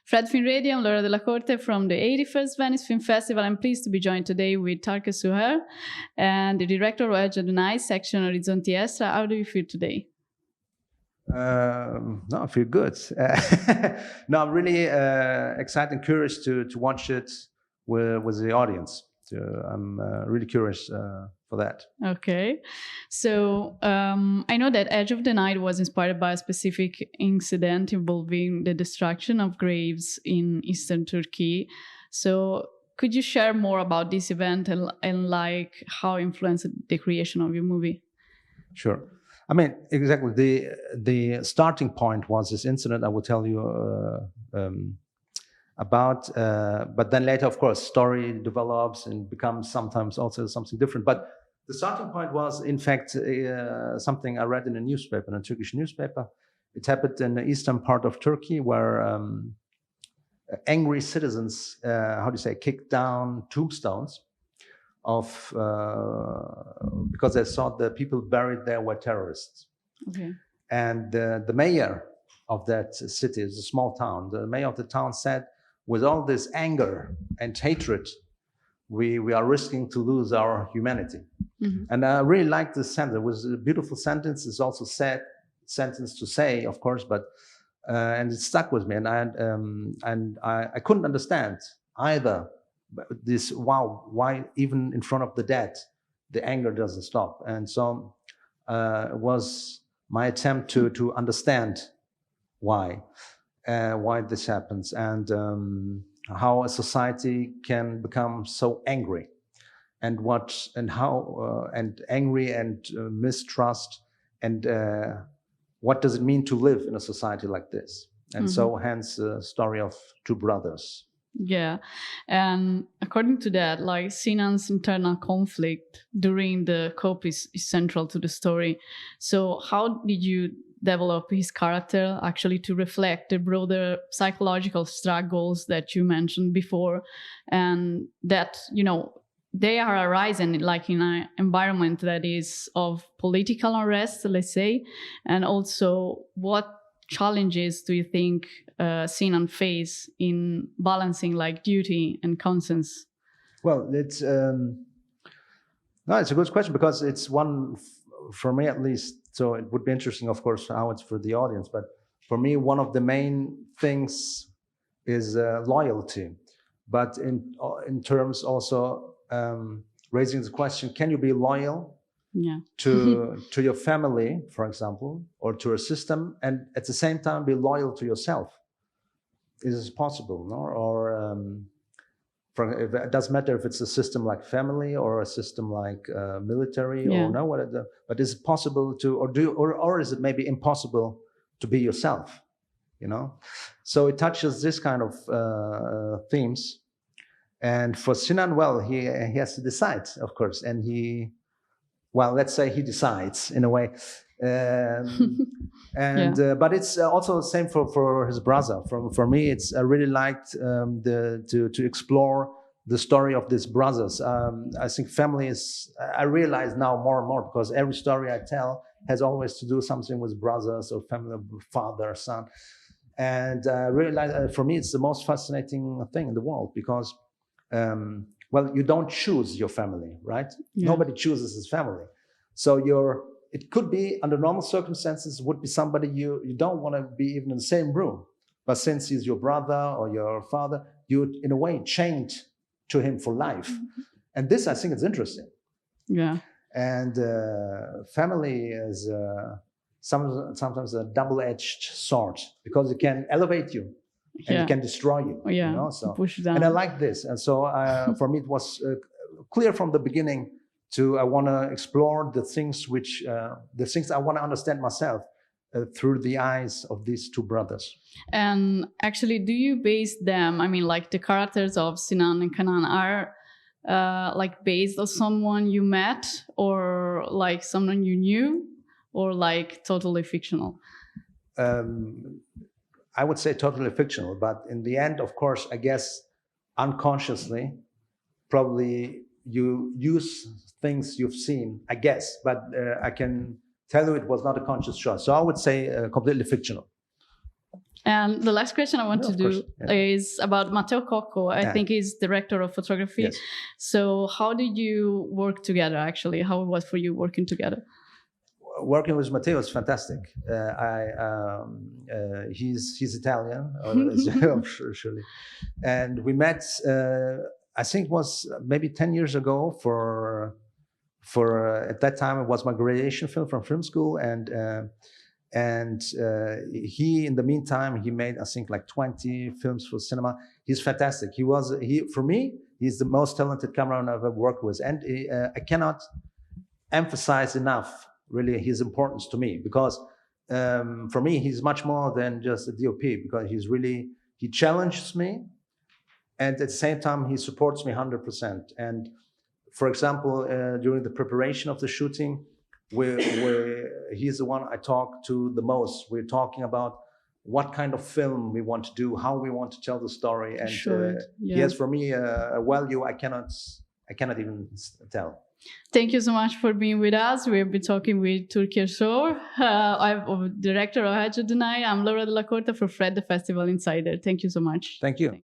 Fred Film Radio, I'm Laura Della Corte from the 81st Venice Film Festival. I'm pleased to be joined today with Turkish and the director of Edge of the Night section Orizzonti Extra. How do you feel today? No, I feel good. No, I'm really excited and curious to watch it with the audience. So I'm really curious for that. Okay. So I know that Edge of the Night was inspired by a specific incident involving the destruction of graves in eastern Turkey. So could you share more about this event and like how it influenced the creation of your movie? Sure. I mean, exactly. The starting point was this incident I will tell you about, but then later, of course, story develops and becomes sometimes also something different. But the starting point was, in fact, something I read in a newspaper, in a Turkish newspaper. It happened in the eastern part of Turkey where angry citizens, kicked down tombstones because they thought the people buried there were terrorists. Okay. And the mayor of that city, it's a small town, the mayor of the town said, with all this anger and hatred, we are risking to lose our humanity. Mm-hmm. And I really liked this sentence. It was a beautiful sentence. It's also sad sentence to say, of course, but and it stuck with me. And I couldn't understand either this, why even in front of the dead, the anger doesn't stop. And so it was my attempt to understand why this happens and how a society can become so angry and angry and mistrust and what does it mean to live in a society like this? And mm-hmm. So hence the story of two brothers. Yeah, and according to that, like Sinan's internal conflict during the coup is central to the story. So how did you develop his character actually to reflect the broader psychological struggles that you mentioned before, and that, you know, they are arising like in an environment that is of political unrest, let's say, and also what challenges do you think Sinan face in balancing like duty and conscience? Well, it's a good question because it's one for me at least. So it would be interesting, of course, how it's for the audience. But for me, one of the main things is loyalty. But in terms also raising the question: can you be loyal? Yeah. to your family, for example, or to a system, and at the same time be loyal to yourself? Is this possible? No? Or it doesn't matter if it's a system like family or a system like military, yeah. Or no, but is it possible to, or is it maybe impossible to be yourself? You know, so it touches this kind of themes. And for Sinan, well, he has to decide, of course, and let's say he decides in a way, yeah. But it's also the same for his brother. For me, it's I really liked to explore the story of these brothers. I think family is. I realize now more and more because every story I tell has always to do something with brothers or family, father, son, and I realize for me it's the most fascinating thing in the world because. Well, you don't choose your family, right? Yeah. Nobody chooses his family. So it could be under normal circumstances would be somebody you don't want to be even in the same room. But since he's your brother or your father, you in a way chained to him for life. Mm-hmm. And this I think is interesting. Yeah. And family is sometimes a double-edged sword because it can elevate you. And yeah. It can destroy you. Yeah. You know? So, push down. And I like this. And so for me, it was clear from the beginning I want to explore the things I want to understand myself through the eyes of these two brothers. And actually, do you base them, I mean, like the characters of Sinan and Kenan are like based on someone you met or like someone you knew or like totally fictional? I would say totally fictional, but in the end, of course, I guess unconsciously, probably you use things you've seen, I guess, but I can tell you it was not a conscious choice. So I would say completely fictional. And the last question I want to do is about Matteo Cocco. I think he's director of photography. Yes. So how did you work together, actually? How it was for you working together? Working with Matteo is fantastic. He's Italian, surely. And we met, I think it was maybe 10 years ago for at that time it was my graduation film from film school, and he, in the meantime, he made, I think, like 20 films for cinema. He's fantastic. For me, he's the most talented cameraman I've ever worked with. And I cannot emphasize enough, really, his importance to me, because for me, he's much more than just a DOP, because he challenges me, and at the same time, he supports me 100%. And for example, during the preparation of the shooting, he's the one I talk to the most. We're talking about what kind of film we want to do, how we want to tell the story, and he has for me a value I cannot even tell. Thank you so much for being with us. We'll be talking with Turkish show. I'm director of Hajj Dunay. I'm Laura Della Corte for Fred the Festival Insider. Thank you so much. Thank you.